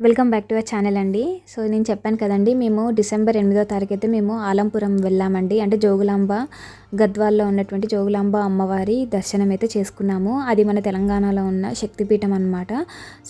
Welcome back to our channel అండి. So నేను చెప్పాను కదండి, మేము డిసెంబర్ 8వ తారీఖు అయితే మేము ఆలంపురం వెళ్ళామండి. అంటే జోగులాంబ, గద్వాల్లో ఉన్నటువంటి జోగులాంబ అమ్మవారి దర్శనం అయితే చేసుకున్నాము. అది మన తెలంగాణలో ఉన్న శక్తిపీఠం అనమాట.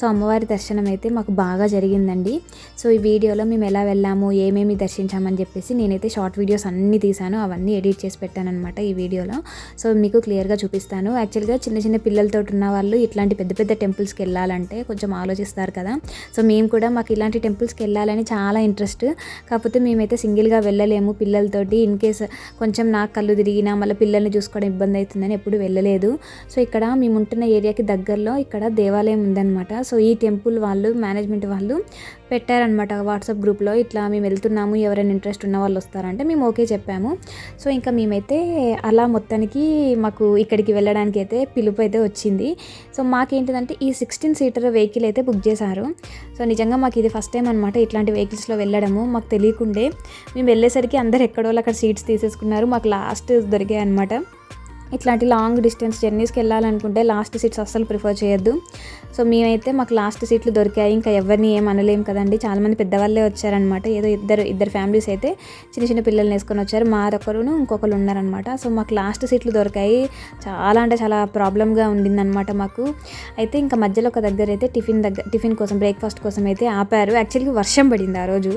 సో అమ్మవారి దర్శనం అయితే మాకు బాగా జరిగిందండి. సో ఈ వీడియోలో మేము ఎలా వెళ్ళాము, ఏమేమి దర్శించామని చెప్పేసి నేనైతే షార్ట్ వీడియోస్ అన్నీ తీసాను, అవన్నీ ఎడిట్ చేసి పెట్టాను అనమాట ఈ వీడియోలో. సో మీకు క్లియర్గా చూపిస్తాను. యాక్చువల్గా చిన్న చిన్న పిల్లలతో ఉన్న వాళ్ళు ఇట్లాంటి పెద్ద పెద్ద టెంపుల్స్కి వెళ్ళాలంటే కొంచెం ఆలోచిస్తారు కదా. సో మేము కూడా మాకు ఇలాంటి టెంపుల్స్కి వెళ్ళాలని చాలా ఇంట్రెస్ట్. కాకపోతే మేమైతే సింగిల్గా వెళ్ళలేము పిల్లలతోటి. ఇన్ కేస్ కొంచెం నాకు కళ్ళు తిరిగినా మళ్ళీ పిల్లల్ని చూసుకోవడం ఇబ్బంది అవుతుందని ఎప్పుడు వెళ్ళలేదు. సో ఇక్కడ మేము ఉంటున్న ఏరియాకి దగ్గరలో ఇక్కడ దేవాలయం ఉందన్నమాట. సో ఈ టెంపుల్ వాళ్ళు, మేనేజ్మెంట్ వాళ్ళు పెట్టారనమాట వాట్సాప్ గ్రూప్లో, ఇట్లా మేము వెళ్తున్నాము, ఎవరైనా ఇంట్రెస్ట్ ఉన్న వాళ్ళు వస్తారంటే మేము ఓకే చెప్పాము. సో ఇంకా మేమైతే అలా మొత్తానికి మాకు ఇక్కడికి వెళ్ళడానికి అయితే పిలుపు అయితే వచ్చింది. సో మాకేంటిదంటే ఈ 16 సీటర్ వెహికల్ అయితే బుక్ చేశారు. సో నిజంగా మాకు ఇది ఫస్ట్ టైం అనమాట ఇట్లాంటి వెహికల్స్లో వెళ్ళడము. మాకు తెలియకుండే మేము వెళ్ళేసరికి అందరు ఎక్కడోళ్ళు అక్కడ సీట్స్ తీసేసుకున్నారు. మాకు లాస్ట్ దొరికాయి అనమాట. ఇట్లాంటి లాంగ్ డిస్టెన్స్ జర్నీస్కి వెళ్ళాలనుకుంటే లాస్ట్ సీట్స్ అస్సలు ప్రిఫర్ చేయొద్దు. సో మేమైతే మాకు లాస్ట్ సీట్లు దొరికాయి. ఇంకా ఎవరిని ఏం అనలేం కదండి, చాలామంది పెద్దవాళ్ళే వచ్చారనమాట. ఏదో ఇద్దరు ఫ్యామిలీస్ అయితే చిన్న చిన్న పిల్లల్ని వేసుకొని వచ్చారు. మాదొకరును ఇంకొకరు ఉన్నారనమాట. సో మాకు లాస్ట్ సీట్లు దొరికాయి. చాలా అంటే చాలా ప్రాబ్లంగా ఉండిందనమాట మాకు. అయితే ఇంకా మధ్యలో ఒక దగ్గర అయితే టిఫిన్ కోసం, బ్రేక్ఫాస్ట్ కోసం అయితే ఆపారు. యాక్చువల్గా వర్షం పడింది ఆ రోజు.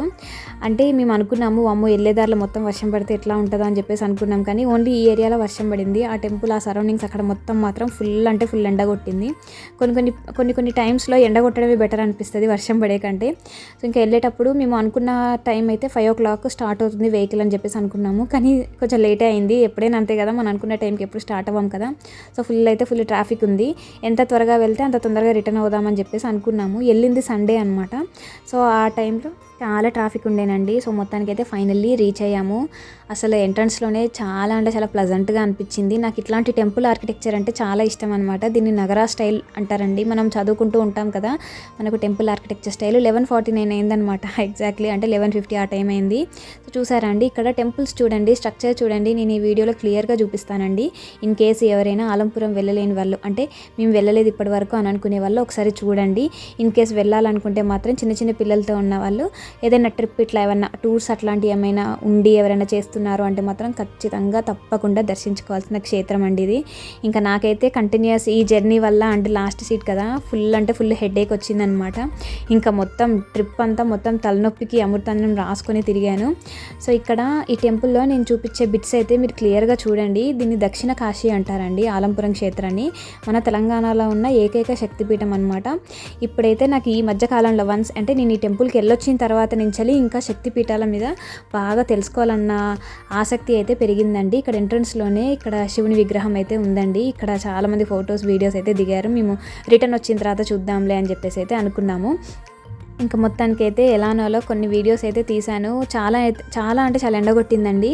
అంటే మేము అనుకున్నాము అమ్మో వెళ్ళేదారిలో మొత్తం వర్షం పడితే ఎట్లా ఉంటుందో అని చెప్పేసి అనుకున్నాం. కానీ ఓన్లీ ఈ ఏరియాలో వర్షం పడింది. ఆ టెంపుల్, ఆ సరౌండింగ్స్ అక్కడ మొత్తం మాత్రం ఫుల్ అంటే ఫుల్ ఎండ కొట్టింది. కొన్ని టైమ్స్లో ఎండ కొట్టడమే బెటర్ అనిపిస్తుంది వర్షం పడే కంటే. సో ఇంకా వెళ్ళేటప్పుడు మేము అనుకున్న టైం అయితే 5 o'clock స్టార్ట్ అవుతుంది వెహికల్ అని చెప్పేసి అనుకున్నాము. కానీ కొంచెం లేటే అయింది. ఎప్పుడైనా అంతే కదా, మనం అనుకున్న టైంకి ఎప్పుడు స్టార్ట్ అవ్వం కదా. సో ఫుల్ ట్రాఫిక్ ఉంది. ఎంత త్వరగా వెళ్తే అంత తొందరగా రిటర్న్ అవుదామని చెప్పేసి అనుకున్నాము. వెళ్ళింది సండే అనమాట. సో ఆ టైంలో చాలా ట్రాఫిక్ ఉండేనండి. సో మొత్తానికి అయితే ఫైనల్లీ రీచ్ అయ్యాము. అసలు ఎంట్రన్స్లోనే చాలా అంటే చాలా ప్లజెంట్గా అనిపించింది. నాకు ఇట్లాంటి టెంపుల్ ఆర్కిటెక్చర్ అంటే చాలా ఇష్టం అనమాట. దీన్ని నగరా స్టైల్ అంటారండి. మనం చదువుకుంటూ ఉంటాం కదా, మనకు టెంపుల్ ఆర్కిటెక్చర్ స్టైల్ 11:49 అయిందనమాట ఎగ్జాక్ట్లీ. అంటే 11:50 ఆ టైం అయింది. సో చూసారా అండి, ఇక్కడ టెంపుల్స్ చూడండి, స్ట్రక్చర్ చూడండి. నేను ఈ వీడియోలో క్లియర్గా చూపిస్తానండి. ఇన్ కేసు ఎవరైనా ఆలంపురం వెళ్ళలేని వాళ్ళు, అంటే మేము వెళ్ళలేదు ఇప్పటి వరకు అని అనుకునే వాళ్ళు ఒకసారి చూడండి. ఇన్ కేసు వెళ్ళాలనుకుంటే మాత్రం చిన్న చిన్న పిల్లలతో ఉన్న వాళ్ళు, ఏదైనా ట్రిప్ ఇట్లా ఏమైనా టూర్స్ అట్లాంటివి ఏమైనా ఉండి ఎవరైనా చేస్తున్నారు అంటే మాత్రం ఖచ్చితంగా తప్పకుండా దర్శించుకోవాల్సిన క్షేత్రం అండి ఇది. ఇంకా నాకైతే కంటిన్యూస్ ఈ జర్నీ వల్ల, అంటే లాస్ట్ సీట్ కదా, ఫుల్ హెడేక్ వచ్చిందనమాట. ఇంకా మొత్తం ట్రిప్ అంతా మొత్తం తలనొప్పికి అమృతాన్నం రాసుకొని తిరిగాను. సో ఇక్కడ ఈ టెంపుల్లో నేను చూపించే బిట్స్ అయితే మీరు క్లియర్గా చూడండి. దీన్ని దక్షిణ కాశీ అంటారండి, ఆలంపురం క్షేత్రాన్ని. మన తెలంగాణలో ఉన్న ఏకైక శక్తిపీఠం అనమాట. ఇప్పుడైతే నాకు ఈ మధ్యకాలంలో అంటే నేను ఈ టెంపుల్కి వెళ్ళొచ్చిన తర్వాత నుంచి ఇంకా శక్తిపీఠాల మీద బాగా తెలుసుకోవాలన్న ఆసక్తి అయితే పెరిగిందండి. ఇక్కడ ఎంట్రన్స్లోనే ఇక్కడ శివుని విగ్రహం అయితే ఉందండి. ఇక్కడ చాలామంది ఫొటోస్, వీడియోస్ అయితే దిగారు. మేము రిటర్న్ వచ్చిన తర్వాత చూద్దాంలే అని చెప్పేసి అయితే అనుకున్నాము. ఇంకా మొత్తానికి అయితే ఎలానోలో కొన్ని వీడియోస్ అయితే తీశాను. చాలా అంటే చాలా ఎండగొట్టిందండి.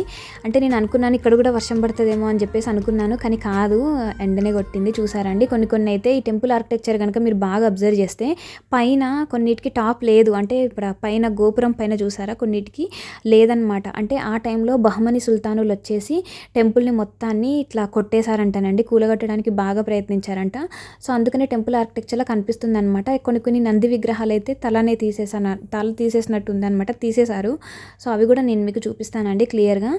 అంటే నేను అనుకున్నాను ఇక్కడ కూడా వర్షం పడుతుందేమో అని చెప్పేసి అనుకున్నాను, కానీ కాదు, ఎండనే కొట్టింది. చూసారండి, కొన్ని అయితే ఈ టెంపుల్ ఆర్కిటెక్చర్ కనుక మీరు బాగా అబ్జర్వ్ చేస్తే పైన కొన్నిటికి టాప్ లేదు. అంటే ఇప్పుడు పైన గోపురం పైన చూసారా, కొన్నిటికి లేదనమాట. అంటే ఆ టైంలో బహమని సుల్తానులు వచ్చేసి టెంపుల్ని మొత్తాన్ని ఇట్లా కొట్టేశారంటనండి, కూలగొట్టడానికి బాగా ప్రయత్నించారంట. సో అందుకనే టెంపుల్ ఆర్కిటెక్చర్లో కనిపిస్తుంది అనమాట. కొన్ని నంది విగ్రహాలు అయితే తల తీసేసినట్టు ఉందనమాట, తీసేశారు. సో అవి కూడా నేను మీకు చూపిస్తానండి క్లియర్గా.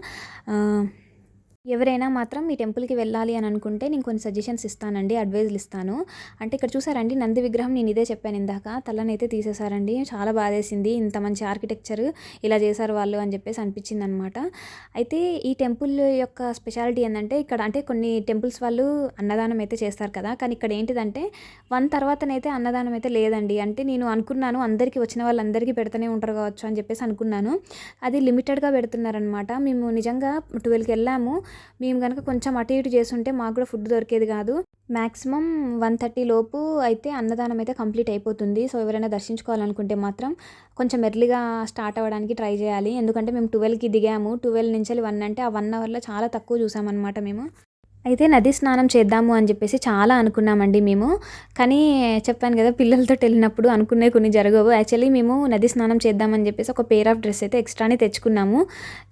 ఎవరైనా మాత్రం ఈ టెంపుల్కి వెళ్ళాలి అని అనుకుంటే నేను కొన్ని సజెషన్స్ ఇస్తానండి, అడ్వైజులు ఇస్తాను. అంటే ఇక్కడ చూసారండి, నంది విగ్రహం నేను ఇదే చెప్పాను ఇందాక, తలనైతే తీసేశారండి. చాలా బాధేసింది, ఇంత మంచి ఆర్కిటెక్చర్ ఇలా చేశారు వాళ్ళు అని చెప్పేసి అనిపించింది అనమాట. అయితే ఈ టెంపుల్ యొక్క స్పెషాలిటీ ఏంటంటే, ఇక్కడ అంటే కొన్ని టెంపుల్స్ వాళ్ళు అన్నదానం అయితే చేస్తారు కదా, కానీ ఇక్కడ ఏంటిదంటే 1 తర్వాతనైతే అన్నదానం అయితే లేదండి. అంటే నేను అనుకున్నాను అందరికీ, వచ్చిన వాళ్ళందరికీ పెడుతూనే ఉంటారు కావచ్చు అని చెప్పేసి అనుకున్నాను. అది లిమిటెడ్గా పెడుతున్నారనమాట. మేము నిజంగా 12కి వెళ్ళాము. మేము కనుక కొంచెం అటు ఇటు చేస్తుంటే మాకు కూడా ఫుడ్ దొరికేది కాదు. మ్యాక్సిమం 1:30 లోపు అయితే అన్నదానం అయితే కంప్లీట్ అయిపోతుంది. సో ఎవరైనా దర్శించుకోవాలనుకుంటే మాత్రం కొంచెం ఎర్లీగా స్టార్ట్ అవ్వడానికి ట్రై చేయాలి. ఎందుకంటే మేము 12కి దిగాము. 12 నుంచి 1 అంటే ఆ 1 అవర్లో చాలా తక్కువ చూసామన్నమాట మేము. అయితే నది స్నానం చేద్దాము అని చెప్పేసి చాలా అనుకున్నామండి మేము. కానీ చెప్పాను కదా, పిల్లలతోటి వెళ్ళినప్పుడు అనుకున్నవి కొన్ని జరగవు. యాక్చువల్లీ మేము నది స్నానం చేద్దామని చెప్పేసి ఒక పెయిర్ ఆఫ్ డ్రెస్ అయితే ఎక్స్ట్రానే తెచ్చుకున్నాము.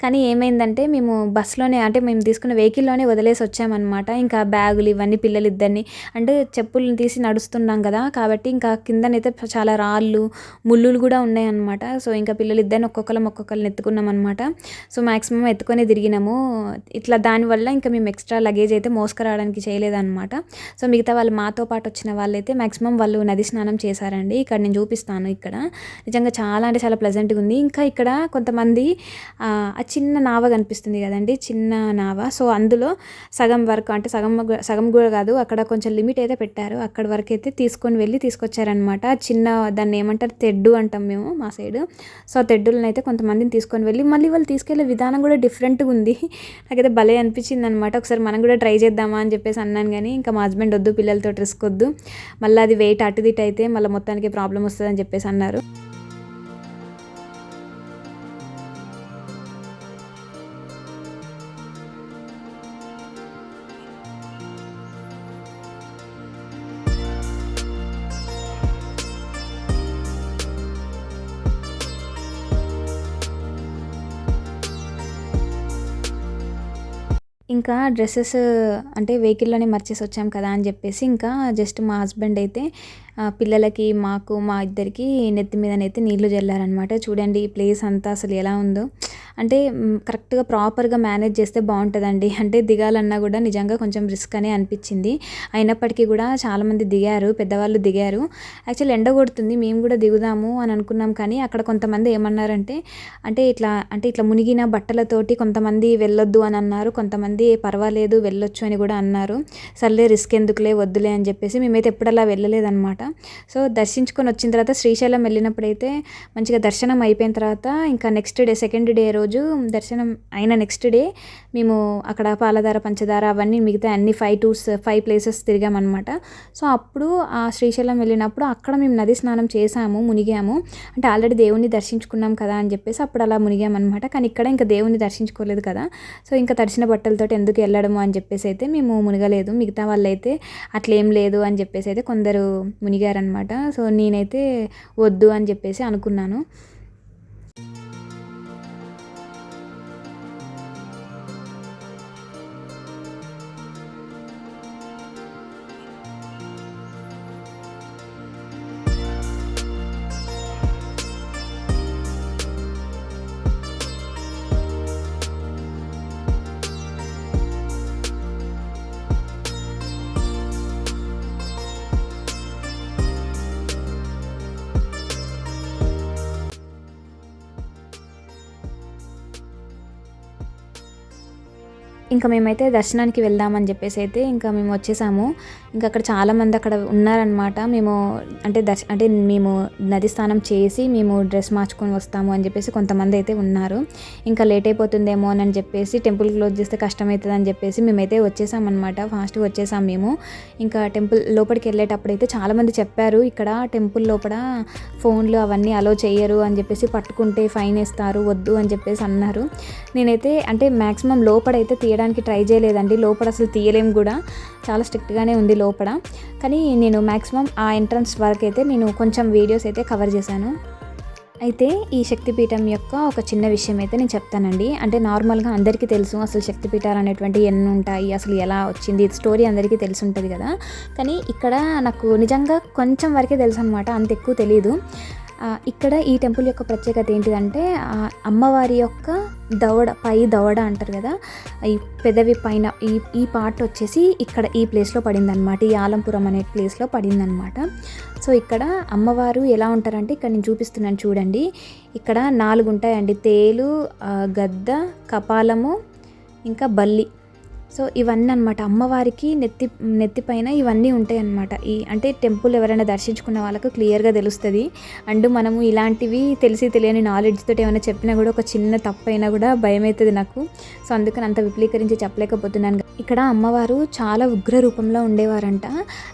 కానీ ఏమైందంటే మేము బస్సులోనే, అంటే మేము తీసుకున్న వెహికల్‌లోనే వదిలేసి వచ్చామనమాట. ఇంకా బ్యాగులు ఇవన్నీ పిల్లలిద్దరిని, అంటే చెప్పులను తీసి నడుస్తున్నాం కదా! కాబట్టి ఇంకా కిందనైతే చాలా రాళ్ళు, ముల్లులు కూడా ఉన్నాయన్నమాట. సో, ఇంకా పిల్లలిద్దరిని ఒక్కొక్కళ్ళని ఎత్తుకున్నామనమాట. So, maximum ఎత్తుకొనే తిరిగినాము. ఇట్లా దానివల్ల ఇంకా మేము ఎక్స్ట్రా లగేజ్ అయితే మోసుకురావడానికి చేయలేదన్నమాట. సో, మిగతా వాళ్ళు మాతో పాటు వచ్చిన వాళ్ళైతే మాక్సిమం వాళ్ళు నది స్నానం చేశారండి. ఇక్కడ నేను చూపిస్తాను. ఇక్కడ నిజంగా చాలా అంటే చాలా ప్లెజెంట్‌గా ఉంది. ఇంకా ఇక్కడ కొంతమంది ఆ చిన్న నావ కనిపిస్తుంది కదండీ! చిన్న నావ. సో, అందులో సగం వరకు, అంటే సగం కూడా కాదు, అక్కడ కొంచెం లిమిట్ అయితే పెట్టారు. అక్కడి వరకు అయితే తీసుకొని వెళ్ళి తీసుకొచ్చారనమాట. చిన్న, దాన్ని ఏమంటారు, తెడ్డు అంటాం మేము మా సైడు. సో, ఆ తెడ్డులను అయితే కొంతమందిని తీసుకొని వెళ్ళి మళ్ళీ వాళ్ళు తీసుకెళ్ళే విధానం కూడా డిఫరెంట్‌గా ఉంది. నాకైతే భలే అనిపించిందనమాట. ఒకసారి మనం కూడా ట్రై చేద్దామా అని చెప్పేసి అన్నాను. కానీ ఇంకా మా హస్బెండ్ వద్దు, పిల్లలతోటి రిస్క్ వద్దు, మళ్ళీ అది వెయిట్ అటు దిట్ అయితే మళ్ళీ మొత్తానికి ప్రాబ్లమ్ వస్తుందని చెప్పేసి అన్నారు. ఇంకా డ్రెసెస్ అంటే వెహికల్‌లోనే మర్చేసి వచ్చాం కదా అని చెప్పేసి ఇంకా జస్ట్ మా హస్బెండ్ అయితే పిల్లలకి, మాకు, మా ఇద్దరికి నెత్తి మీదనైతే నీళ్లు జల్లారనమాట. చూడండి ఈ ప్లేస్ అంతా అసలు ఎలా ఉందో. అంటే కరెక్ట్‌గా ప్రాపర్‌గా మేనేజ్ చేస్తే బావుంటదండి. అంటే దిగాలన్నా కూడా నిజంగా కొంచెం రిస్క్ అనే అనిపించింది. అయినప్పటికీ కూడా చాలామంది దిగారు, పెద్దవాళ్ళు దిగారు. యాక్చువల్లీ ఎండ కొడుతుంది, మేము కూడా దిగుదాము అని అనుకున్నాం. కానీ అక్కడ కొంతమంది ఏమన్నారంటే, ఇట్లా మునిగిన బట్టలతోటి కొంతమంది వెళ్ళొద్దు అని అన్నారు. కొంతమంది పర్వాలేదు వెళ్ళొచ్చు అని కూడా అన్నారు. సర్లే రిస్క్ ఎందుకులే, వద్దులే అని చెప్పేసి మేమైతే ఎప్పుడు అలా వెళ్ళలేదనమాట. సో, దర్శించుకొని వచ్చిన తర్వాత శ్రీశైలం వెళ్ళినప్పుడైతే మంచిగా దర్శనం అయిపోయిన తర్వాత ఇంకా నెక్స్ట్ డే, సెకండ్ డే రోజు దర్శనం అయిన నెక్స్ట్ డే మేము అక్కడ పాలధార, పంచదార అవన్నీ మిగతా అన్ని 5 ప్లేసెస్ తిరిగామన్నమాట. సో, అప్పుడు ఆ శ్రీశైలం వెళ్ళినప్పుడు అక్కడ మేము నది స్నానం చేసాము, మునిగాము. అంటే ఆల్రెడీ దేవుణ్ణి దర్శించుకున్నాం కదా అని చెప్పేసి అప్పుడు అలా మునిగామన్నమాట. కానీ ఇక్కడ ఇంకా దేవుణ్ణి దర్శించుకోలేదు కదా, సో ఇంకా తడిసిన బట్టలతోటి ఎందుకు వెళ్ళడము అని చెప్పేసి అయితే మేము మునగలేదు. మిగతా వాళ్ళైతే అట్లేం లేదు అని చెప్పేసి అయితే కొందరు మునిగారనమాట. సో, నేనైతే వద్దు అని చెప్పేసి అనుకున్నాను. ఇంకా మేమైతే దర్శనానికి వెళ్దామని చెప్పేసి అయితే ఇంకా మేము వచ్చేసాము. ఇంకా అక్కడ చాలామంది అక్కడ ఉన్నారనమాట. మేము మేము నది స్నానం చేసి మేము డ్రెస్ మార్చుకొని వస్తాము అని చెప్పేసి కొంతమంది అయితే ఉన్నారు. ఇంకా లేట్ అయిపోతుందేమో అని చెప్పేసి, టెంపుల్ క్లోజ్ చేస్తే కష్టమవుతుంది అని చెప్పేసి మేమైతే వచ్చేసామన్నమాట. ఫాస్ట్గా వచ్చేసాం మేము. ఇంకా టెంపుల్ లోపలికి వెళ్ళేటప్పుడు అయితే చాలామంది చెప్పారు, ఇక్కడ టెంపుల్ లోపల ఫోన్లు అవన్నీ అలో చేయరు అని చెప్పేసి, పట్టుకుంటే ఫైన్ వేస్తారు, వద్దు అని చెప్పేసి అన్నారు. నేనైతే మ్యాక్సిమం లోపడైతే తీయడానికి ట్రై చేయలేదండి. లోపల అసలు తీయలేం కూడా, చాలా స్ట్రిక్ట్గానే ఉంది లోపల. కానీ నేను మ్యాక్సిమం ఆ ఎంట్రన్స్ వరకు అయితే నేను కొంచెం వీడియోస్ అయితే కవర్ చేశాను. అయితే ఈ శక్తిపీఠం యొక్క ఒక చిన్న విషయం అయితే నేను చెప్తానండి. నార్మల్గా అందరికీ తెలుసు అసలు శక్తిపీఠాలు అనేటువంటివి ఎన్ని ఉంటాయి, అసలు ఎలా వచ్చింది, స్టోరీ అందరికీ తెలిసి ఉంటుంది కదా. కానీ ఇక్కడ నాకు నిజంగా కొంచెం వరకే తెలుసు అనమాట, అంత ఎక్కువ తెలీదు. ఇక్కడ ఈ టెంపుల్ యొక్క ప్రత్యేకత ఏంటిదంటే, అమ్మవారి యొక్క దవడ అంటారు కదా, ఈ పెదవి పైన ఈ పార్ట్ వచ్చేసి ఇక్కడ ఈ ప్లేస్లో పడిందనమాట. ఈ ఆలంపురం అనే ప్లేస్లో పడిందనమాట. సో, ఇక్కడ అమ్మవారు ఎలా ఉంటారంటే, ఇక్కడ నేను చూపిస్తున్నాను చూడండి. ఇక్కడ 4 ఉంటాయండి: తేలు, గద్ద, కపాలము, ఇంకా బల్లి. సో, ఇవన్నీ అనమాట అమ్మవారికి నెత్తిపైన ఇవన్నీ ఉంటాయి అన్నమాట. టెంపుల్ ఎవరైనా దర్శించుకున్న వాళ్ళకు క్లియర్గా తెలుస్తుంది. మనము ఇలాంటివి తెలియని నాలెడ్జ్ తోటి ఏమైనా చెప్పినా కూడా ఒక చిన్న తప్పు అయినా కూడా భయం అవుతుంది నాకు. సో, అందుకని అంత విపులీకరించి చెప్పలేకపోతున్నాను. ఇక్కడ అమ్మవారు చాలా ఉగ్ర రూపంలో ఉండేవారంట.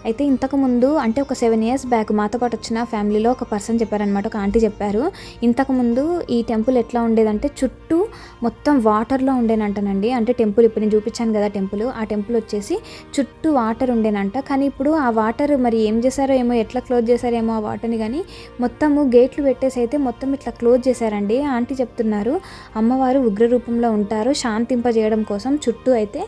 అయితే ఇంతకుముందు ఒక 7 years బ్యాక్ మాతో పాటు వచ్చిన ఫ్యామిలీలో ఒక పర్సన్ చెప్పారనమాట, ఒక ఆంటీ చెప్పారు. ఇంతకుముందు ఈ టెంపుల్ ఎట్లా ఉండేదంటే చుట్టూ మొత్తం వాటర్లో ఉండేనంటనండి. టెంపుల్ ఇప్పుడు నేను చూపించాను కదా, టెంపుల్. ఆ టెంపుల్ వచ్చేసి చుట్టూ వాటర్ ఉండేనంట. కానీ ఇప్పుడు ఆ వాటర్ మరి ఏం చేశారో ఏమో, ఎట్లా క్లోజ్ చేశారేమో ఆ వాటర్ని, కానీ మొత్తము గేట్లు పెట్టేసి అయితే మొత్తం ఇట్లా క్లోజ్ చేశారండి. ఆంటీ చెప్తున్నారు అమ్మవారు ఉగ్ర రూపంలో ఉంటారు, శాంతింపజేయడం కోసం చుట్టూ అయితే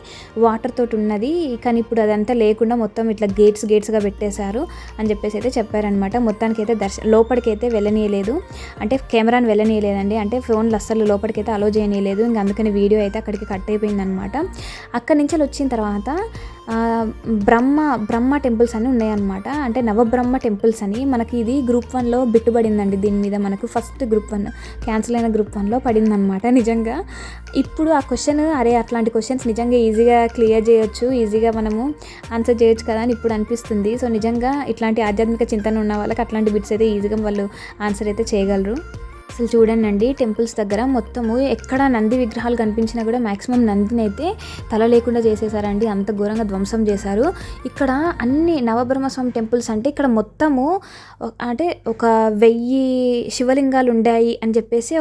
వాటర్ తోటి ఉన్నది, కానీ ఇప్పుడు అదంతా లేకుండా మొత్తం ఇట్లా గేట్స్గా పెట్టేశారు అని చెప్పేసి అయితే చెప్పారనమాట. మొత్తానికి అయితే లోపలికి అయితే వెళ్ళనీయలేదు, అంటే కెమెరాని వెళ్ళనీయలేదండి, అంటే ఫోన్లు అస్సలు లోపలికైతే అలో చేయనీయలేదు. ఇంకా అందుకని వీడియో అయితే అక్కడికి కట్ అయిపోయిందనమాట. అక్కడి నుంచి వచ్చిన తర్వాత బ్రహ్మ టెంపుల్స్ అని ఉన్నాయన్నమాట. అంటే నవబ్రహ్మ టెంపుల్స్ అని మనకి ఇది గ్రూప్ 1లో బిట్టుబడిందండి. దీని మీద మనకు ఫస్ట్ గ్రూప్ 1 క్యాన్సిల్ అయిన గ్రూప్ 1లో పడిందనమాట. నిజంగా ఇప్పుడు ఆ క్వశ్చన్, అరే అట్లాంటి క్వశ్చన్స్ నిజంగా ఈజీగా క్లియర్ చేయొచ్చు, ఈజీగా మనము ఆన్సర్ చేయొచ్చు కదా అని ఇప్పుడు అనిపిస్తుంది. సో నిజంగా ఇట్లాంటి ఆధ్యాత్మిక చింతన ఉన్న వాళ్ళకి అట్లాంటి బిట్స్ అయితే ఈజీగా వాళ్ళు ఆన్సర్ అయితే చేయగలరు. అసలు చూడండి టెంపుల్స్ దగ్గర మొత్తము ఎక్కడ నంది విగ్రహాలు కనిపించినా కూడా మ్యాక్సిమం నందిని అయితే తల లేకుండా చేసేసారండి, అంత ఘోరంగా ధ్వంసం చేశారు. ఇక్కడ అన్ని నవబ్రహ్మస్వామి టెంపుల్స్ అంటే ఇక్కడ మొత్తము అంటే ఒక 1000 శివలింగాలు ఉండాయి అని చెప్పేసి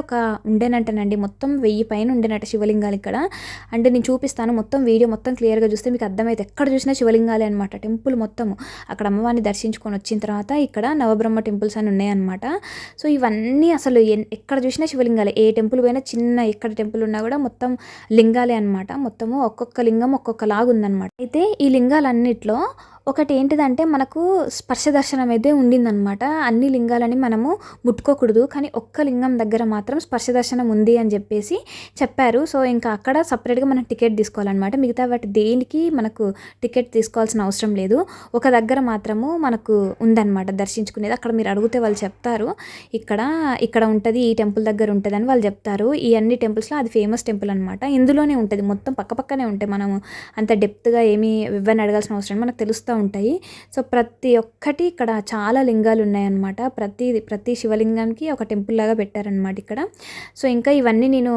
ఉండేనంటనండి. మొత్తం 1000 పైన ఉండేనట శివలింగాలు ఇక్కడ. అంటే నేను చూపిస్తాను మొత్తం వీడియో మొత్తం క్లియర్గా చూస్తే మీకు అర్థమైతే, ఎక్కడ చూసినా శివలింగాలే అనమాట టెంపుల్ మొత్తము. అక్కడ అమ్మవారిని దర్శించుకొని వచ్చిన తర్వాత ఇక్కడ నవబ్రహ్మ టెంపుల్స్ అని ఉన్నాయన్నమాట. సో ఇవన్నీ అసలు ఎక్కడ చూసినా శివలింగాలే, ఏ టెంపుల్ పోయినా చిన్న ఎక్కడ టెంపుల్ ఉన్నా కూడా మొత్తం లింగాలే అనమాట. మొత్తము ఒక్కొక్క లింగం ఒక్కొక్కలాగా ఉందన్నమాట. అయితే ఈ లింగాలన్నిట్లో ఒకటి ఏంటిదంటే మనకు స్పర్శ దర్శనం అయితే ఉండిందనమాట. అన్ని లింగాలని మనము ముట్టుకోకూడదు, కానీ ఒక్క లింగం దగ్గర మాత్రం స్పర్శ దర్శనం ఉంది అని చెప్పేసి చెప్పారు. సో ఇంకా అక్కడ సపరేట్గా మనం టికెట్ తీసుకోవాలన్నమాట. మిగతా వాటి దేనికి మనకు టికెట్ తీసుకోవాల్సిన అవసరం లేదు. ఒక దగ్గర మాత్రము మనకు ఉందన్నమాట దర్శించుకునేది. అక్కడ మీరు అడిగితే వాళ్ళు చెప్తారు ఇక్కడ ఉంటుంది, ఈ టెంపుల్ దగ్గర ఉంటుంది అని వాళ్ళు చెప్తారు. ఈ అన్ని టెంపుల్స్లో అది ఫేమస్ టెంపుల్ అనమాట. ఇందులోనే ఉంటుంది, మొత్తం పక్కపక్కనే ఉంటాయి. మనము అంత డెప్త్గా ఏమీ ఎవరిని అడగాల్సిన అవసరం మనకు తెలుస్తూ ఉంటాయి. సో ప్రతి ఒక్కటి ఇక్కడ చాలా లింగాలు ఉన్నాయన్నమాట. ప్రతి శివలింగానికి ఒక టెంపుల్ లాగా పెట్టారనమాట ఇక్కడ. సో ఇంకా ఇవన్నీ నేను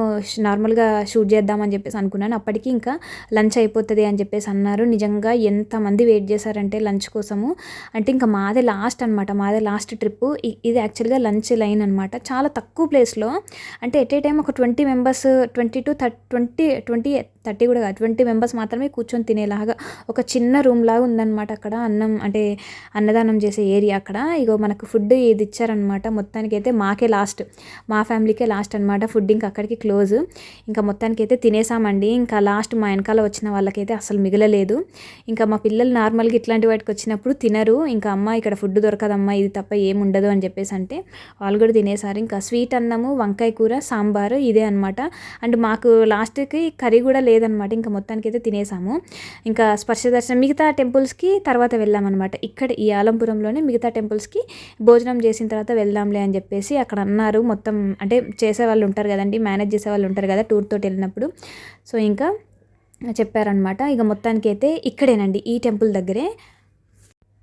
నార్మల్గా షూట్ చేద్దామని చెప్పేసి అనుకున్నాను. అప్పటికి ఇంకా లంచ్ అయిపోతుంది అని చెప్పేసి అన్నారు. నిజంగా ఎంతమంది వెయిట్ చేశారంటే లంచ్ కోసము. అంటే ఇంకా మాదే లాస్ట్ ట్రిప్ ఇది. యాక్చువల్గా లంచ్ లైన్ అనమాట. చాలా తక్కువ ప్లేస్లో, అంటే ఎట్ ఏ టైం ఒక 20 మెంబర్స్ 20 to 30 కూడా కాదు, 20 మెంబర్స్ మాత్రమే కూర్చొని తినేలాగా ఒక చిన్న రూమ్ లాగా ఉందన్నమాట. అక్కడ అన్నదానం చేసే ఏరియా అక్కడ. ఇగో మనకు ఫుడ్ ఇది ఇచ్చారనమాట. మొత్తానికి అయితే మా ఫ్యామిలీకే లాస్ట్ అనమాట ఫుడ్. ఇంకా అక్కడికి క్లోజ్. ఇంకా మొత్తానికి అయితే తినేసామండి. ఇంకా లాస్ట్ మా వెనకాల వచ్చిన వాళ్ళకైతే అసలు మిగలలేదు. ఇంకా మా పిల్లలు నార్మల్గా ఇట్లాంటి వాటికి వచ్చినప్పుడు తినరు. ఇంకా అమ్మ ఇక్కడ ఫుడ్ దొరకదమ్మా, ఇది తప్ప ఏముండదు అని చెప్పేసి అంటే వాళ్ళు కూడా తినేసారు. ఇంకా స్వీట్ అన్నము, వంకాయ కూర, సాంబారు ఇదే అనమాట. అండ్ మాకు లాస్ట్కి కర్రీ కూడా లేదనమాట. ఇంకా మొత్తానికి అయితే తినేసాము. ఇంకా స్పర్శ దర్శనం మిగతా టెంపుల్స్కి తర్వాత వెళ్ళామన్నమాట. ఇక్కడ ఈ ఆలంపురంలోనే మిగతా టెంపుల్స్కి భోజనం చేసిన తర్వాత వెళ్దాంలే అని చెప్పేసి అక్కడ అన్నారు. మొత్తం అంటే చేసేవాళ్ళు ఉంటారు కదండి, మేనేజ్ చేసేవాళ్ళు ఉంటారు కదా టూర్ తోటి వెళ్ళినప్పుడు. సో ఇంకా చెప్పారనమాట. ఇక మొత్తానికి అయితే ఇక్కడేనండి, ఈ టెంపుల్ దగ్గరే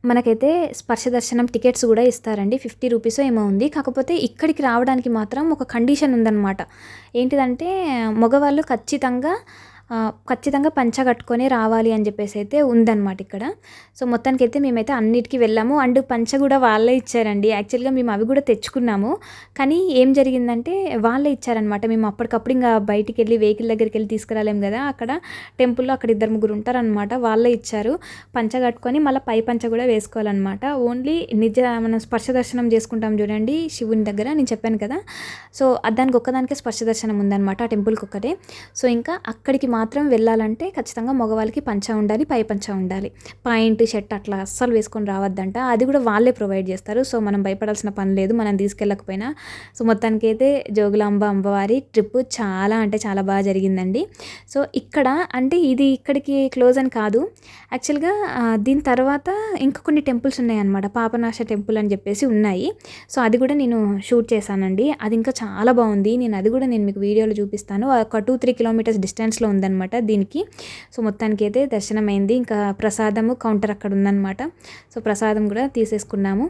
మనకైతే స్పర్శ దర్శనం టికెట్స్ కూడా ఇస్తారండి. 50 రూపీస్ ఏమో ఉంది. కాకపోతే ఇక్కడికి రావడానికి మాత్రం ఒక కండిషన్ ఉందన్నమాట. ఏంటిదంటే మగవాళ్ళు ఖచ్చితంగా పంచ కట్టుకొని రావాలి అని చెప్పేసి అయితే ఉందన్నమాట ఇక్కడ. సో మొత్తానికైతే మేమైతే అన్నిటికీ వెళ్ళాము. అండ్ పంచ కూడా వాళ్ళే ఇచ్చారండి. యాక్చువల్గా మేము అవి కూడా తెచ్చుకున్నాము, కానీ ఏం జరిగిందంటే వాళ్ళే ఇచ్చారనమాట. మేము అప్పటికప్పుడు ఇంకా బయటికి వెళ్ళి వెహికల్ దగ్గరికి వెళ్ళి తీసుకురాలేము కదా, అక్కడ టెంపుల్లో అక్కడ 2-3 ఉంటారనమాట. వాళ్ళే ఇచ్చారు. పంచ కట్టుకొని మళ్ళీ పై పంచ కూడా వేసుకోవాలన్నమాట. ఓన్లీ మనం స్పర్శ దర్శనం చేసుకుంటాం చూడండి శివుని దగ్గర, నేను చెప్పాను కదా. సో దానికి ఒక్కదానికే స్పర్శ దర్శనం ఉందన్నమాట ఆ టెంపుల్కి ఒక్కటే. సో ఇంకా అక్కడికి మాత్రం వెళ్ళాలంటే ఖచ్చితంగా మగవాళ్ళకి పంచ ఉండాలి, పై పంచ ఉండాలి. పాయింట్ షర్ట్ అట్లా అస్సలు వేసుకొని రావద్దంట. అది కూడా వాళ్ళే ప్రొవైడ్ చేస్తారు. సో మనం భయపడాల్సిన పని లేదు, మనం తీసుకెళ్ళకపోయినా. సో మొత్తానికి అయితే జోగులాంబ అమ్మవారి ట్రిప్ చాలా అంటే చాలా బాగా జరిగిందండి. సో ఇక్కడ అంటే ఇది ఇక్కడికి క్లోజ్ అని కాదు, యాక్చువల్గా దీని తర్వాత ఇంకా కొన్ని టెంపుల్స్ ఉన్నాయన్నమాట. పాపనాశ టెంపుల్ అని చెప్పేసి ఉన్నాయి. సో అది కూడా నేను షూట్ చేశానండి. అది ఇంకా చాలా బాగుంది. అది కూడా నేను మీకు వీడియోలో చూపిస్తాను. ఒక 2-3 కిలోమీటర్స్ డిస్టెన్స్లో ఉందన్నమాట దీనికి. సో మొత్తానికి అయితే దర్శనం అయింది. ఇంకా ప్రసాదము కౌంటర్ అక్కడ ఉందన్నమాట. సో ప్రసాదం కూడా తీసేసుకున్నాము.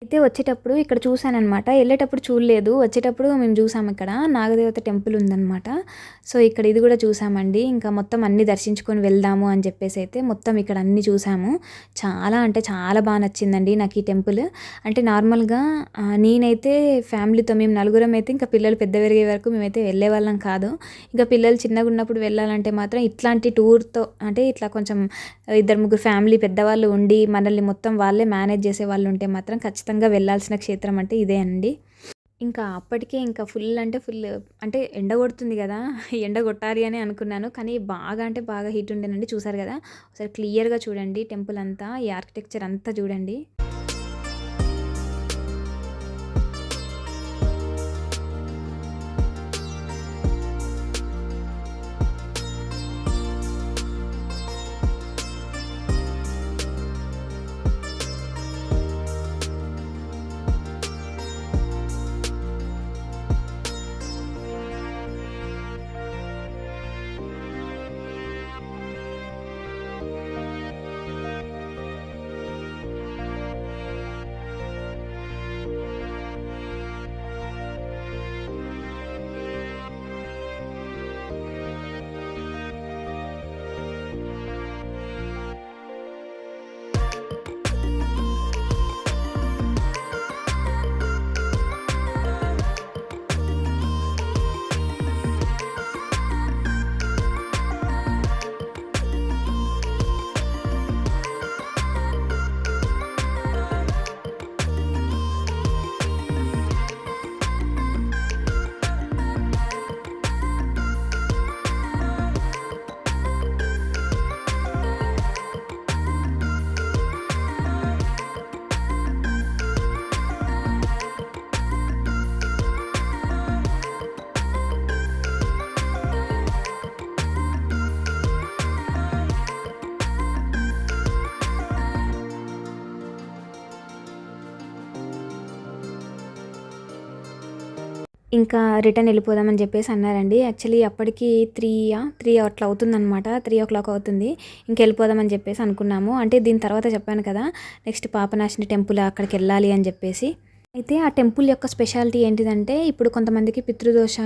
అయితే వచ్చేటప్పుడు ఇక్కడ చూసాననమాట. ఎళ్ళేటప్పుడు చూడలేదు. వచ్చేటప్పుడు మేము చూసాం ఇక్కడ నాగదేవత టెంపుల్ ఉందనమాట. సో, ఇక్కడ ఇది గూడా చూసామండి. ఇంకా మొత్తం అన్నీ దర్శించుకొని వెళ్దాము అని చెప్పేసైతే మొత్తం ఇక్కడ అన్నీ చూసాము. చాలా అంటే చాలా బా నచ్చిందండి నాకు ఈ టెంపుల్. అంటే నార్మల్‌గా నేనైతే ఫ్యామిలీతో మేము నలుగురమైతే ఇంకా పిల్లలు పెద్ద పెరిగే వరకు మేమైతే వెళ్ళేవాళ్ళం కాదు. ఇంకా పిల్లలు చిన్నగున్నప్పుడు వెళ్ళాలంటే మాత్రం ఇట్లాంటి టూర్‌తో అంటే ఇట్లా కొంచెం ఇద్దరు ముగ్గురు ఫ్యామిలీ పెద్దవాళ్ళు ఉండి మనల్ని మొత్తం వాళ్ళే మేనేజ్ చేసేవాళ్ళు ఉంటే మాత్రం ఖచ్చితంగా వెళ్ళాల్సిన క్షేత్రం అంటే ఇదే అండి. ఇంకా అప్పటికే ఇంకా ఫుల్ అంటే ఫుల్ అంటే ఎండ కొడుతుంది కదా! ఎండ కొట్టాలి అని అనుకున్నాను. కానీ బాగా అంటే బాగా హీట్ ఉండేనండి. చూసారు కదా! ఒకసారి క్లియర్‌గా చూడండి టెంపుల్ అంతా, ఈ ఆర్కిటెక్చర్ అంతా చూడండి. ఇంకా రిటర్న్ వెళ్ళిపోదామని చెప్పేసి అన్నారండి. యాక్చువల్లీ అప్పటికి 3 అట్లా అవుతుందనమాట. 3:00 అవుతుంది. ఇంకెళ్ళిపోదామని చెప్పేసి అనుకున్నాము. అంటే దీని తర్వాత చెప్పాను కదా! నెక్స్ట్ పాపనాశిని టెంపుల్ అక్కడికెళ్ళాలి అని చెప్పేసి. అయితే ఆ టెంపుల్ యొక్క స్పెషాలిటీ ఏంటిదంటే, ఇప్పుడు కొంతమందికి పితృదోష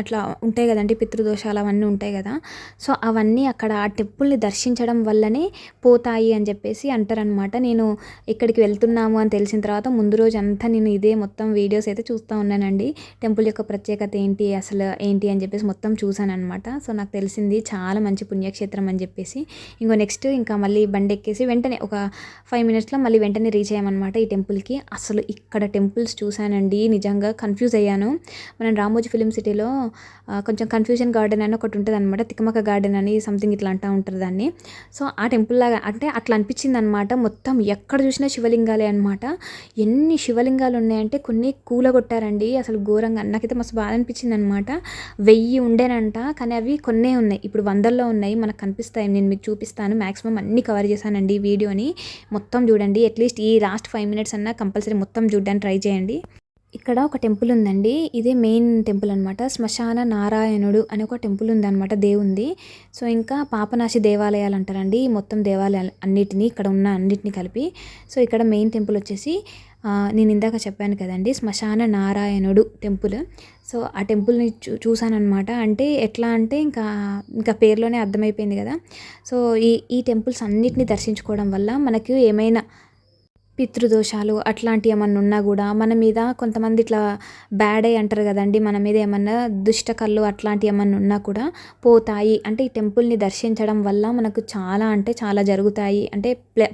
అట్లా ఉంటాయి గదండీ! పితృదోషాలు అవన్నీ ఉంటాయి గదా! సో, అవన్నీ అక్కడ ఆ టెంపుల్‌ని దర్శించడం వల్లనే పోతాయి అని జెప్పేసి అంటారనమాట. నేను ఇక్కడికి వెళ్తున్నాము అని తెలిసిన తర్వాత ముందు రోజంతా నేను ఇదే మొత్తం వీడియోస్ అయితే చూస్తా ఉన్నానండి. టెంపుల్ యొక్క ప్రత్యేకత ఏంటి, అసలు ఏంటి అని జెప్పేసి మొత్తం చూసాననమాట. సో, నాకు తెలిసింది చాలా మంచి పుణ్యక్షేత్రం అని జెప్పేసి. నెక్స్ట్ ఇంకా మళ్ళీ బండెక్కేసి వెంటనే ఒక 5 మినిట్స్‌లో మళ్ళీ వెంటనే రీచ్ అయ్యామనమాట ఈ టెంపుల్‌కి. అసలు ఇక్కడ టెంపుల్స్ చూసానండి. నిజంగా కన్‌ఫ్యూజ్ అయ్యాను. మనం రామోజీ ఫిల్మ్ సిటీలో కొంచెం కన్‌ఫ్యూజన్ గార్డెన్ అని ఒకటి ఉంటదనమాట. తికమక గార్డెన్ అని సంథింగ్ ఇట్లా అంటా ఉంటారు దాన్ని. సో, ఆ టెంపుల్‌లాగా అంటే అట్లా అనిపించిందనమాట. మొత్తం ఎక్కడ చూసినా శివలింగాలే అనమాట. ఎన్ని శివలింగాలు ఉన్నాయంటే కొన్ని కూలగొట్టారండి. అసలు ఘోరంగా నాకైతే మస్తు బాధ అనిపించిందనమాట. 1000 ఉండేనంట. కానీ అవి కొన్నే ఉన్నాయి. ఇప్పుడు వందల్లో ఉన్నాయి. మనకు కనిపిస్తాయి. నేను మీకు చూపిస్తాను. మాక్సిమం అన్నీ కవర్ చేశానండి ఈ వీడియోని. మొత్తం చూడండి. అట్‌లీస్ట్ ఈ లాస్ట్ 5 మినిట్స్ అన్నా కంపల్సరీ మొత్తం చూడడానికి ట్రై చేయండి. ఇక్కడ ఒక టెంపుల్ ఉందండి. ఇదే మెయిన్ టెంపుల్ అనమాట. శ్మశాన నారాయణుడు అని ఒక టెంపుల్ ఉందనమాట దేవుంది. సో, ఇంకా పాపనాశి దేవాలయాలు అంటారండి. మొత్తం దేవాలయాలు అన్నిటిని ఇక్కడ ఉన్న అన్నిటిని కలిపి. సో, ఇక్కడ మెయిన్ టెంపుల్ వచ్చేసి నేను ఇందాక చెప్పాను కదండీ! శ్మశాన నారాయణుడు టెంపుల్. సో, ఆ టెంపుల్‌ని చూసాననమాట. అంటే ఎట్లా అంటే ఇంకా పేరులోనే అర్థమైపోయింది కదా! సో, ఈ టెంపుల్స్ అన్నిటిని దర్శించుకోవడం వల్ల మనకు ఏమైనా పితృదోషాలు అట్లాంటియేమన్నా ఉన్నా గూడా మన మీద కొంతమంది ఇట్లా బ్యాడ్ ఐ అంటారు గదండీ! మన మీద ఏమన్నా దుష్ట కళ్ళు అట్లాంటియేమన్నా ఉన్నా కూడా పోతాయి. అంటే ఈ టెంపుల్‌ని దర్శించడం వల్ల మనకు చాలా అంటే చాలా జరుగుతాయి. అంటే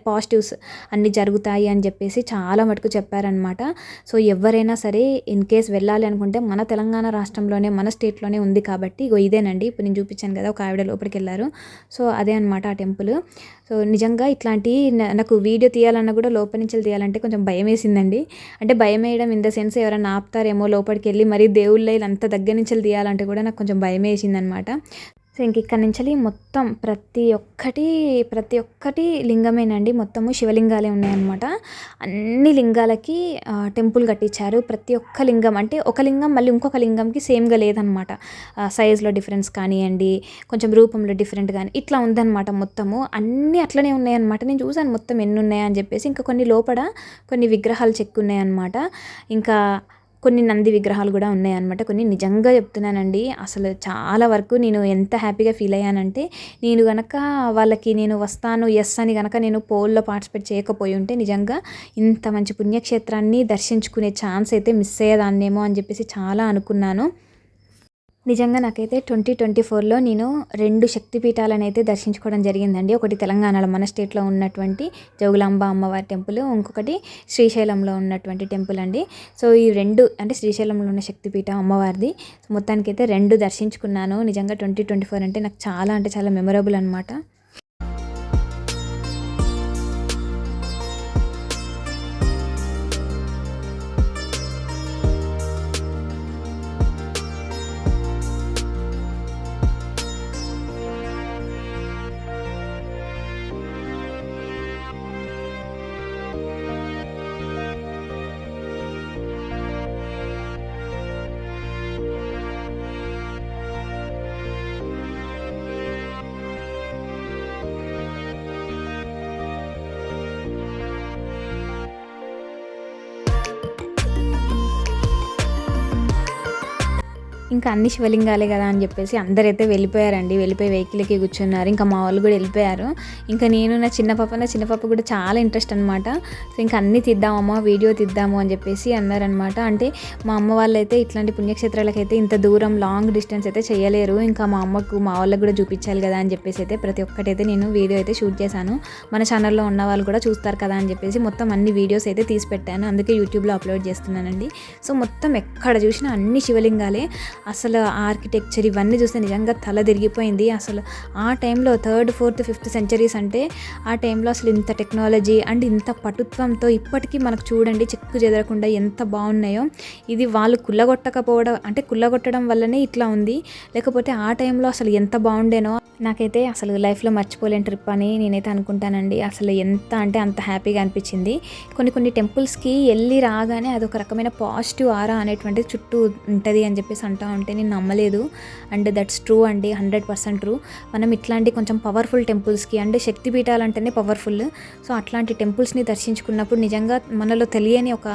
పాజిటివ్స్ అన్నీ జరుగుతాయి అని జెప్పేసి చాలా మటుకు చెప్పారనమాట. సో, ఎవ్వరైనా సరే ఇన్ కేస్ వెళ్ళాలి అనుకుంటే మన తెలంగాణ రాష్ట్రంలోనే మన స్టేట్‌లోనే ఉంది కాబట్టి ఇదేనండి. ఇప్పుడు నేను చూపించాను గదా! ఒక ఆవిడ లోపలికెళ్లారు. సో, అదే అనమాట ఆ టెంపుల్. సో, నిజంగా ఇట్లాంటి నాకు వీడియో తీయాలన్నా గూడా లోపల నుంచి తీయాలంటే కొంచెం భయమేసిందండి. అంటే భయమేయడం ఇన్ ద సెన్స్ ఎవరైనా ఆపుతారేమో లోపలికెళ్ళి మరీ దేవుళ్ళ అంత దగ్గర నుంచెల్లి తీయాలంటే కూడా నాకు కొంచెం భయమేసిందనమాట. సో, ఇంక ఇక్కడి నుంచి మొత్తం ప్రతి ఒక్కటి లింగమేనండి. మొత్తము శివలింగాలే ఉన్నాయన్నమాట. అన్ని లింగాలకి టెంపుల్ కట్టించారు. ప్రతి ఒక్క లింగం అంటే ఒక లింగం మళ్ళీ ఇంకొక లింగంకి సేమ్గా లేదనమాట. సైజులో డిఫరెన్స్ కానివ్వండి, కొంచెం రూపంలో డిఫరెంట్ కానీ ఇట్లా ఉందన్నమాట. మొత్తము అన్నీ అట్లనే ఉన్నాయన్నమాట. నేను చూసాను మొత్తం ఎన్ని ఉన్నాయని చెప్పేసి. ఇంకా కొన్ని లోపల కొన్ని విగ్రహాలు చెక్కి ఉన్నాయన్నమాట. ఇంకా కొన్ని నంది విగ్రహాలు కూడా ఉన్నాయన్నమాట. కొన్ని నిజంగా చెప్తున్నానండి, అసలు చాలా వరకు నేను ఎంత హ్యాపీగా ఫీల్ అయ్యానంటే, నేను గనక వాళ్ళకి నేను వస్తాను ఎస్ అని గనక నేను పోల్లో పార్టిసిపేట్ చేయకపోయి ఉంటే నిజంగా ఇంత మంచి పుణ్యక్షేత్రాన్ని దర్శించుకునే ఛాన్స్ అయితే మిస్ అయ్యేదాన్నేమో అని చెప్పేసి చాలా అనుకున్నాను. నిజంగా నాకైతే 2024లో నేను 2 శక్తిపీఠాలను అయితే దర్శించుకోవడం జరిగిందండి. ఒకటి తెలంగాణలో మన స్టేట్లో ఉన్నటువంటి జోగులాంబ అమ్మవారి టెంపుల్, ఇంకొకటి శ్రీశైలంలో ఉన్నటువంటి టెంపుల్ అండి. సో ఈ 2 అంటే శ్రీశైలంలో ఉన్న శక్తిపీఠం అమ్మవారిది మొత్తానికైతే 2 దర్శించుకున్నాను. నిజంగా 2024 అంటే నాకు చాలా అంటే చాలా మెమొరబుల్ అనమాట. ఇంకా అన్ని శివలింగాలే కదా అని చెప్పేసి అందరైతే వెళ్ళిపోయారండి. వెళ్ళిపోయి వెహికల్‌కి కూర్చున్నారు. ఇంకా మా వాళ్ళు కూడా వెళ్ళిపోయారు. ఇంకా నేను నా చిన్న పాప కూడా చాలా ఇంట్రెస్ట్ అనమాట. సో ఇంకా అన్నీ తీద్దామమ్మా, వీడియో తీద్దాము అని చెప్పేసి అన్నారనమాట. అంటే మా అమ్మ వాళ్ళైతే ఇట్లాంటి పుణ్యక్షేత్రాలకైతే ఇంత దూరం లాంగ్ డిస్టెన్స్ అయితే చేయలేరు. ఇంకా మా వాళ్ళకి కూడా చూపించాలి కదా అని చెప్పేసి అయితే ప్రతి ఒక్కటైతే నేను వీడియో అయితే షూట్ చేశాను. మన ఛానల్లో ఉన్న వాళ్ళు కూడా చూస్తారు కదా అని చెప్పేసి మొత్తం అన్ని వీడియోస్ అయితే తీసి పెట్టాను. అందుకే యూట్యూబ్లో అప్లోడ్ చేస్తున్నానండి. సో మొత్తం ఎక్కడ చూసినా అన్ని శివలింగాలే. అసలు ఆర్కిటెక్చర్ ఇవన్నీ చూస్తే నిజంగా తల తిరిగిపోయింది. అసలు ఆ టైంలో 3rd, 4th, 5th సెంచరీస్ అంటే ఆ టైంలో అసలు ఇంత టెక్నాలజీ అండ్ ఇంత పటుత్వంతో ఇప్పటికీ మనకు చూడండి చెక్కు చెదరకుండా ఎంత బాగున్నాయో. ఇది వాళ్ళు కుల్లగొట్టడం వల్లనే ఇట్లా ఉంది. లేకపోతే ఆ టైంలో అసలు ఎంత బాగుండేనో నాకైతే అసలు లైఫ్లో మర్చిపోలేని ట్రిప్ అని నేనైతే అనుకుంటానండి. అసలు ఎంత అంటే అంత హ్యాపీగా అనిపించింది. కొన్ని టెంపుల్స్కి వెళ్ళి రాగానే అదొక రకమైన పాజిటివ్ ఆరా అనేటువంటిది చుట్టూ ఉంటుంది అని చెప్పేసి అంటూ ఉంటే నేను నమ్మలేదు. అండ్ దట్స్ ట్రూ అండి, 100% ట్రూ. మనం ఇట్లాంటి కొంచెం పవర్ఫుల్ టెంపుల్స్కి అంటే శక్తిపీఠాలు అంటేనే పవర్ఫుల్. సో అట్లాంటి టెంపుల్స్ని దర్శించుకున్నప్పుడు నిజంగా మనలో తెలియని ఒక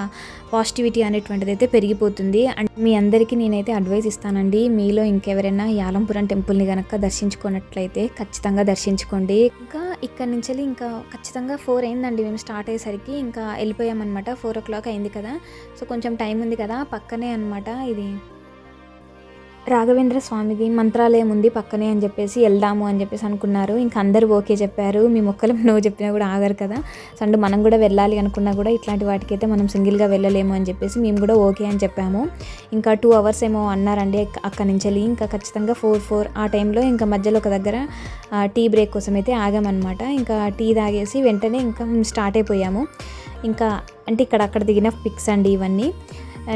పాజిటివిటీ అనేటువంటిది అయితే పెరిగిపోతుంది. అండ్ మీ అందరికీ నేనైతే అడ్వైస్ ఇస్తానండి, మీలో ఇంకెవరైనా యాలంపురం టెంపుల్ని కనుక దర్శించుకున్నట్లయితే ఖచ్చితంగా దర్శించుకోండి. ఇంకా ఇక్కడ నుంచి ఇంకా ఖచ్చితంగా 4 అయిందండి మేము స్టార్ట్ అయ్యేసరికి. ఇంకా వెళ్ళిపోయామన్నమాట. 4 o'clock అయింది కదా. సో కొంచెం టైం ఉంది కదా, పక్కనే అనమాట ఇది రాఘవేంద్ర స్వామిది మంత్రాలయం ఉంది పక్కనే అని చెప్పేసి వెళ్దాము అని చెప్పేసి అనుకున్నారు. ఇంకా అందరూ ఓకే చెప్పారు. మేము ఒక్కరం నో చెప్పినా కూడా ఆగరు కదా. సో అంటే మనం కూడా వెళ్ళాలి అనుకున్నా కూడా ఇట్లాంటి వాటికైతే మనం సింగిల్గా వెళ్ళలేము అని చెప్పేసి మేము కూడా ఓకే అని చెప్పాము. ఇంకా 2 hours ఏమో అన్నారండి అక్కడి నుంచి వెళ్ళి. ఇంకా ఖచ్చితంగా 4 ఆ టైంలో ఇంకా మధ్యలో ఒక దగ్గర టీ బ్రేక్ కోసం అయితే ఆగామన్నమాట. ఇంకా టీ తాగేసి వెంటనే ఇంకా స్టార్ట్ అయిపోయాము. ఇంకా అంటే అక్కడ దిగిన పిక్స్ అండి ఇవన్నీ.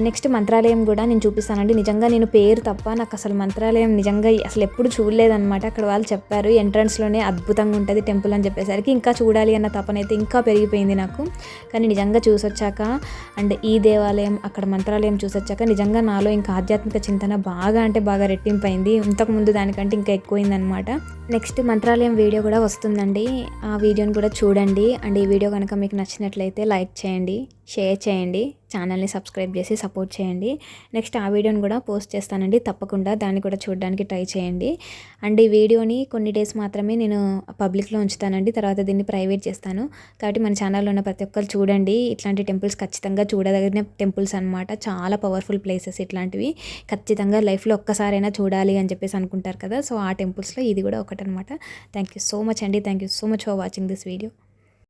నెక్స్ట్ మంత్రాలయం కూడా నేను చూపిస్తానండి. నిజంగా నేను పేరు తప్ప నాకు అసలు మంత్రాలయం నిజంగా అసలు ఎప్పుడు చూడలేదన్నమాట. అక్కడ వాళ్ళు చెప్పారు ఎంట్రన్స్లోనే అద్భుతంగా ఉంటుంది టెంపుల్ అని చెప్పేసరికి ఇంకా చూడాలి అన్న తపనైతే ఇంకా పెరిగిపోయింది నాకు. కానీ నిజంగా చూసొచ్చాక అండ్ ఈ దేవాలయం అక్కడ మంత్రాలయం చూసొచ్చాక నిజంగా నాలో ఇంకా ఆధ్యాత్మిక చింతన బాగా అంటే బాగా రెట్టింపైంది. ఇంతకుముందు దానికంటే ఇంకా ఎక్కువైందనమాట. నెక్స్ట్ మంత్రాలయం వీడియో కూడా వస్తుందండి, ఆ వీడియోని కూడా చూడండి. అండ్ ఈ వీడియో కనుక మీకు నచ్చినట్లయితే లైక్ చేయండి, షేర్ చేయండి, ఛానల్ని సబ్స్క్రైబ్ చేసి సపోర్ట్ చేయండి. నెక్స్ట్ ఆ వీడియోని కూడా పోస్ట్ చేస్తానండి, తప్పకుండా దాన్ని కూడా చూడడానికి ట్రై చేయండి. అండ్ ఈ వీడియోని కొన్ని డేస్ మాత్రమే నేను పబ్లిక్లో ఉంచుతానండి, తర్వాత దీన్ని ప్రైవేట్ చేస్తాను. కాబట్టి మన ఛానల్లో ఉన్న ప్రతి ఒక్కరు చూడండి. ఇట్లాంటి టెంపుల్స్ ఖచ్చితంగా చూడదగిన టెంపుల్స్ అనమాట. చాలా పవర్ఫుల్ ప్లేసెస్ ఇట్లాంటివి. ఖచ్చితంగా లైఫ్లో ఒక్కసారైనా చూడాలి అని చెప్పేసి అనుకుంటారు కదా. సో ఆ టెంపుల్స్లో ఇది కూడా ఒకటనమాట. థ్యాంక్ యూ సో మచ్ అండి. Thank you so much for watching this video.